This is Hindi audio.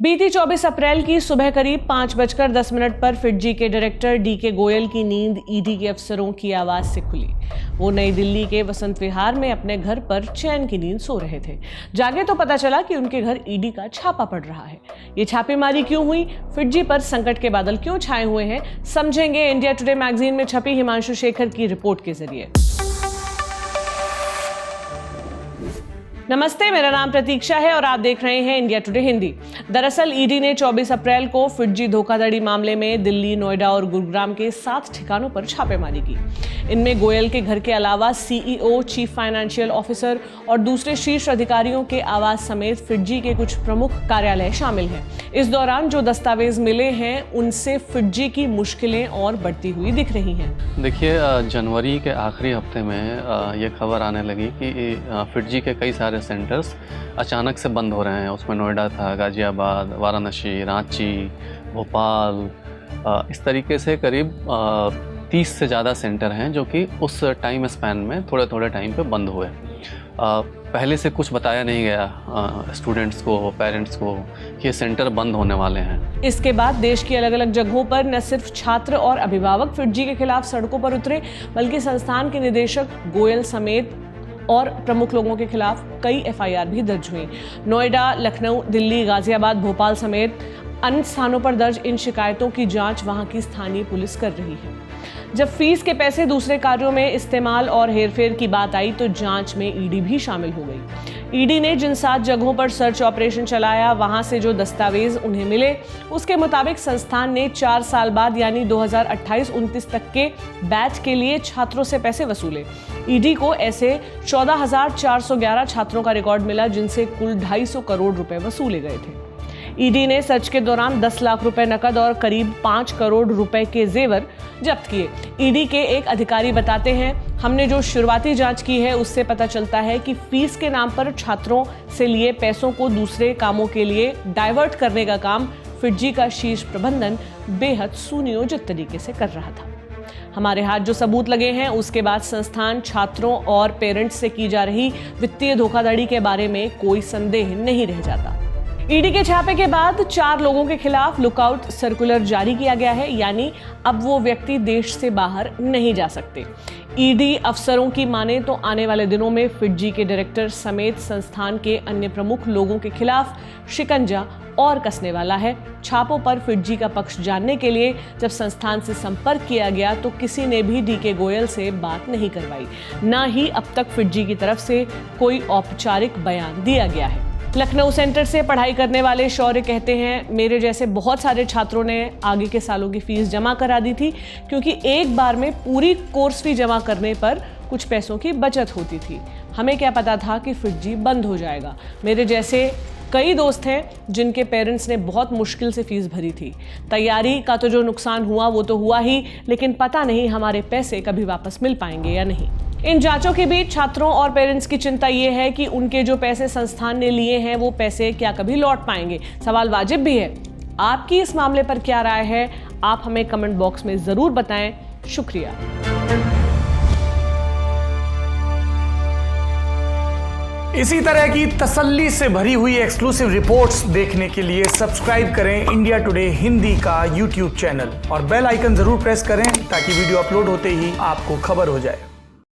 बीती 24 अप्रैल की सुबह करीब 5:10 पर फिजी के डायरेक्टर डीके गोयल की नींद ईडी के अफसरों की आवाज से खुली। वो नई दिल्ली के वसंत विहार में अपने घर पर चैन की नींद सो रहे थे। जागे तो पता चला कि उनके घर ईडी का छापा पड़ रहा है। ये छापेमारी क्यों हुई, फिजी पर संकट के बादल क्यों छाए हुए हैं, समझेंगे इंडिया टुडे मैगजीन में छपी हिमांशु शेखर की रिपोर्ट के जरिए। नमस्ते, मेरा नाम प्रतीक्षा है और आप देख रहे हैं इंडिया टुडे हिंदी। दरअसल ईडी ने 24 अप्रैल को फिजी धोखाधड़ी मामले में दिल्ली, नोएडा और गुरुग्राम के 7 ठिकानों पर छापेमारी की। इनमें गोयल के घर के अलावा सीईओ, चीफ फाइनेंशियल ऑफिसर और दूसरे शीर्ष अधिकारियों के आवास समेत फिजी के कुछ प्रमुख कार्यालय शामिल हैं। इस दौरान जो दस्तावेज मिले हैं उनसे फिजी की मुश्किलें और बढ़ती हुई दिख रही हैं। देखिए, जनवरी के आखिरी हफ्ते में ये खबर आने लगी कि फिजी के कई सारे सेंटर्स अचानक से बंद हो रहे हैं। उसमें नोएडा था, गाजियाबाद, वाराणसी, रांची, भोपाल, इस तरीके से करीब 30 से ज़्यादा सेंटर हैं जो कि उस टाइम स्पैन में थोड़े थोड़े टाइम पे बंद हुए। पहले से कुछ बताया नहीं गया स्टूडेंट्स को, पेरेंट्स को कि ये सेंटर बंद होने वाले हैं। इसके बाद देश की अलग अलग जगहों पर न सिर्फ छात्र और अभिभावक फिजी के खिलाफ सड़कों पर उतरे, बल्कि संस्थान के निदेशक गोयल समेत और प्रमुख लोगों के खिलाफ कई एफआईआर भी दर्ज हुई। नोएडा, लखनऊ, दिल्ली, गाजियाबाद, भोपाल समेत अन्य स्थानों पर दर्ज इन शिकायतों की जांच वहां की स्थानीय पुलिस कर रही है। जब फीस के पैसे दूसरे कार्यों में इस्तेमाल और हेरफेर की बात आई तो जांच में ईडी भी शामिल हो गई। ईडी ने जिन 7 जगहों पर सर्च ऑपरेशन चलाया, वहां से जो दस्तावेज उन्हें मिले, उसके मुताबिक संस्थान ने 4 साल बाद यानी 2028-29 तक के बैच के लिए छात्रों से पैसे वसूले। ईडी को ऐसे 14,411 छात्रों का रिकॉर्ड मिला जिनसे कुल 250 करोड़ रुपए वसूले गए थे। ईडी ने सर्च के दौरान 10 लाख रुपए नकद और करीब 5 करोड़ रुपए के जेवर जब्त किए। ईडी के एक अधिकारी बताते हैं, हमने जो शुरुआती जांच की है उससे पता चलता है कि फीस के नाम पर छात्रों से लिए पैसों को दूसरे कामों के लिए डाइवर्ट करने का काम फिजी का शीर्ष प्रबंधन बेहद सुनियोजित तरीके से कर रहा था। हमारे हाथ जो सबूत लगे हैं उसके बाद संस्थान, छात्रों और पेरेंट्स से की जा रही वित्तीय धोखाधड़ी के बारे में कोई संदेह नहीं रह जाता। ईडी के छापे के बाद 4 लोगों के खिलाफ लुकआउट सर्कुलर जारी किया गया है, यानी अब वो व्यक्ति देश से बाहर नहीं जा सकते। ईडी अफसरों की माने तो आने वाले दिनों में फिजी के डायरेक्टर समेत संस्थान के अन्य प्रमुख लोगों के खिलाफ शिकंजा और कसने वाला है। छापों पर फिजी का पक्ष जानने के लिए जब संस्थान से संपर्क किया गया तो किसी ने भी डीके गोयल से बात नहीं करवाई, न ही अब तक फिजी की तरफ से कोई औपचारिक बयान दिया गया है। लखनऊ सेंटर से पढ़ाई करने वाले शौर्य कहते हैं, मेरे जैसे बहुत सारे छात्रों ने आगे के सालों की फीस जमा करा दी थी, क्योंकि एक बार में पूरी कोर्स फी जमा करने पर कुछ पैसों की बचत होती थी। हमें क्या पता था कि फिजी बंद हो जाएगा। मेरे जैसे कई दोस्त हैं जिनके पेरेंट्स ने बहुत मुश्किल से फीस भरी थी। तैयारी का तो जो नुकसान हुआ वो तो हुआ ही, लेकिन पता नहीं हमारे पैसे कभी वापस मिल पाएंगे या नहीं। इन जांचों के बीच छात्रों और पेरेंट्स की चिंता ये है कि उनके जो पैसे संस्थान ने लिए हैं वो पैसे क्या कभी लौट पाएंगे। सवाल वाजिब भी है। आपकी इस मामले पर क्या राय है, आप हमें कमेंट बॉक्स में जरूर बताएं। शुक्रिया। इसी तरह की तसल्ली से भरी हुई एक्सक्लूसिव रिपोर्ट्स देखने के लिए सब्सक्राइब करें इंडिया टुडे हिंदी का यूट्यूब चैनल और बेल आइकन जरूर प्रेस करें ताकि वीडियो अपलोड होते ही आपको खबर हो जाए।